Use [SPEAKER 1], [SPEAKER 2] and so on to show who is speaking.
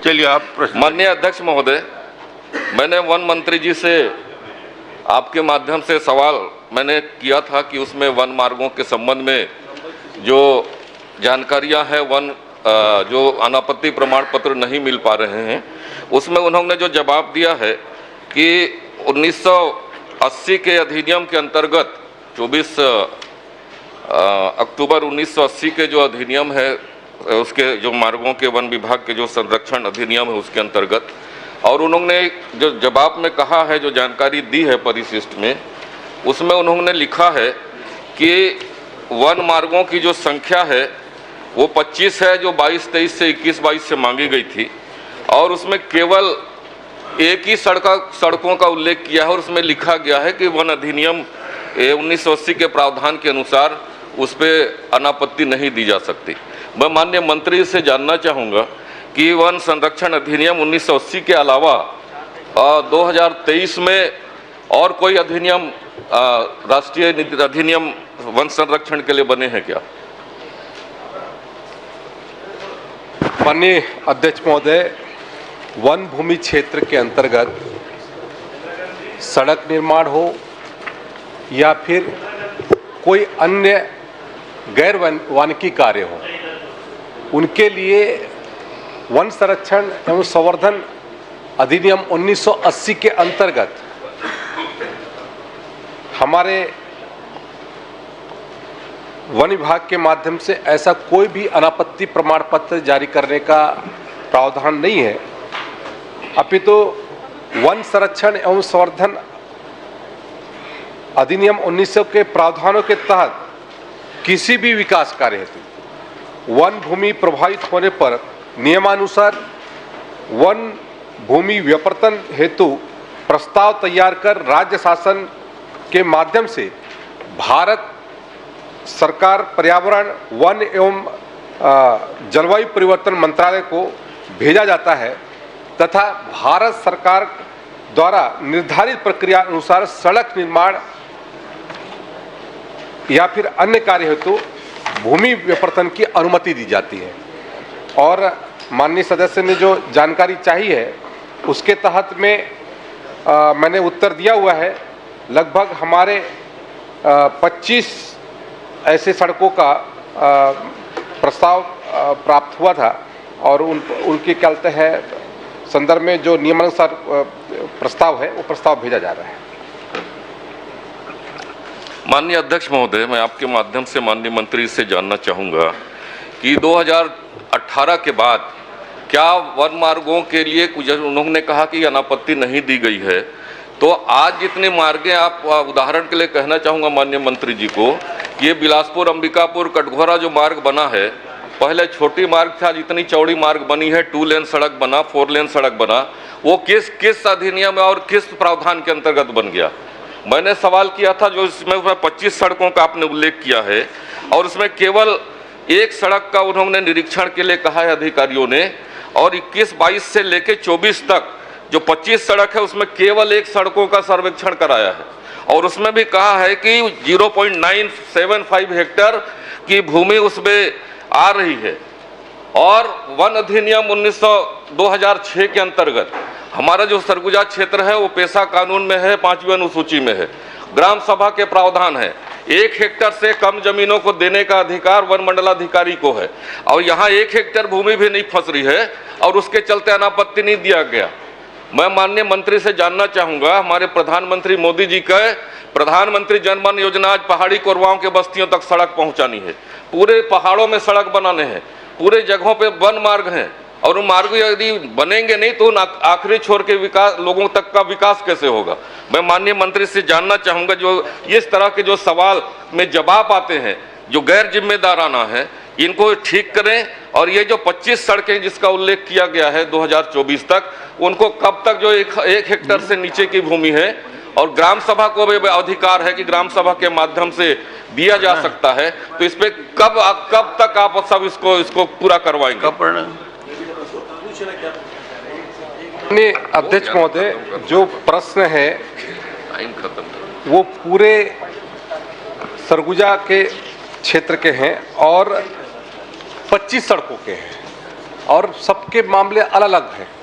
[SPEAKER 1] चलिए आप प्रश्न।
[SPEAKER 2] माननीय अध्यक्ष महोदय, मैंने वन मंत्री जी से आपके माध्यम से सवाल मैंने किया था कि उसमें वन मार्गों के संबंध में जो जानकारियां हैं जो अनापत्ति प्रमाण पत्र नहीं मिल पा रहे हैं, उसमें उन्होंने जो जवाब दिया है कि 1980 के अधिनियम के अंतर्गत 24 अक्टूबर 1980 के जो अधिनियम है, उसके जो मार्गों के वन विभाग के जो संरक्षण अधिनियम है उसके अंतर्गत, और उन्होंने जो जवाब में कहा है, जो जानकारी दी है परिशिष्ट में, उसमें उन्होंने लिखा है कि वन मार्गों की जो संख्या है वो 25 है, जो 22-23 से 21-22 से मांगी गई थी, और उसमें केवल एक ही सड़कों का उल्लेख किया है और उसमें लिखा गया है कि वन अधिनियम 1980 के प्रावधान के अनुसार उस पर अनापत्ति नहीं दी जा सकती। मैं माननीय मंत्री से जानना चाहूँगा कि वन संरक्षण अधिनियम 1980 के अलावा 2023 में और कोई अधिनियम, राष्ट्रीय अधिनियम वन संरक्षण के लिए बने हैं क्या?
[SPEAKER 3] माननीय अध्यक्ष महोदय, वन भूमि क्षेत्र के अंतर्गत सड़क निर्माण हो या फिर कोई अन्य गैर वानिकी कार्य हो, उनके लिए वन संरक्षण एवं संवर्धन अधिनियम 1980 के अंतर्गत हमारे वन विभाग के माध्यम से ऐसा कोई भी अनापत्ति प्रमाण पत्र जारी करने का प्रावधान नहीं है। अपितु वन संरक्षण एवं संवर्धन अधिनियम 1900 के प्रावधानों के तहत किसी भी विकास कार्य हेतु वन भूमि प्रभावित होने पर नियमानुसार वन भूमि व्यावर्तन हेतु प्रस्ताव तैयार कर राज्य शासन के माध्यम से भारत सरकार पर्यावरण, वन एवं जलवायु परिवर्तन मंत्रालय को भेजा जाता है तथा भारत सरकार द्वारा निर्धारित प्रक्रिया अनुसार सड़क निर्माण या फिर अन्य कार्य हेतु भूमि व्यावर्तन की अनुमति दी जाती है। और माननीय सदस्य ने जो जानकारी चाहिए है उसके तहत में मैंने उत्तर दिया हुआ है। लगभग हमारे 25 ऐसे सड़कों का प्रस्ताव प्राप्त हुआ था और उनके क्या कहते हैं संदर्भ में जो नियमानुसार प्रस्ताव है वो प्रस्ताव भेजा जा रहा है।
[SPEAKER 2] माननीय अध्यक्ष महोदय, मैं आपके माध्यम से माननीय मंत्री से जानना चाहूँगा कि 2018 के बाद क्या वन मार्गों के लिए कुछ, उन्होंने कहा कि अनापत्ति नहीं दी गई है, तो आज जितने मार्गें, आप उदाहरण के लिए कहना चाहूँगा माननीय मंत्री जी को कि ये बिलासपुर, अंबिकापुर, कटघोरा जो मार्ग बना है, पहले छोटी मार्ग था, जितनी चौड़ी मार्ग बनी है, 2 लेन सड़क बना, 4 लेन सड़क बना, वो किस अधिनियम और किस प्रावधान के अंतर्गत बन गया? मैंने सवाल किया था जो इसमें 25 सड़कों का आपने उल्लेख किया है और उसमें केवल एक सड़क का उन्होंने निरीक्षण के लिए कहा है अधिकारियों ने, और 21-22 से लेके 24 तक जो 25 सड़क है उसमें केवल एक सड़कों का सर्वेक्षण कराया है और उसमें भी कहा है कि 0.975 हेक्टेयर की भूमि उसमें आ रही है। और वन अधिनियम 2006 के अंतर्गत हमारा जो सरगुजा क्षेत्र है वो पेशा कानून में है, 5वीं अनुसूची में है। ग्राम सभा के प्रावधान है, 1 हेक्टेयर से कम जमीनों को देने का अधिकार वन मंडलाधिकारी को है और यहाँ 1 हेक्टेयर भूमि भी नहीं फंस रही है और उसके चलते अनापत्ति नहीं दिया गया। मैं माननीय मंत्री से जानना चाहूँगा, हमारे प्रधानमंत्री मोदी जी का प्रधानमंत्री जन धन योजना आज पहाड़ी कोरवाओं के बस्तियों तक सड़क पहुँचानी है, पूरे पहाड़ों में सड़क बनाने हैं, पूरे जगहों पे वन मार्ग हैं और उन मार्ग यदि बनेंगे नहीं तो आखिरी छोर के विकास, लोगों तक का विकास कैसे होगा? मैं माननीय मंत्री से जानना चाहूँगा, जो इस तरह के जो सवाल में जवाब आते हैं जो गैर जिम्मेदाराना है, इनको ठीक करें और ये जो 25 सड़कें जिसका उल्लेख किया गया है 2024 तक, उनको कब तक जो 1 हेक्टेयर से नीचे की भूमि है, और ग्राम सभा को भी अधिकार है कि ग्राम सभा के माध्यम से दिया जा सकता है, तो इस पे कब तक आप सब इसको पूरा करवाएंगे?
[SPEAKER 3] अध्यक्ष महोदय, जो प्रश्न है वो पूरे सरगुजा के क्षेत्र के हैं और 25 सड़कों के हैं। और सबके मामले अलग अलग हैं।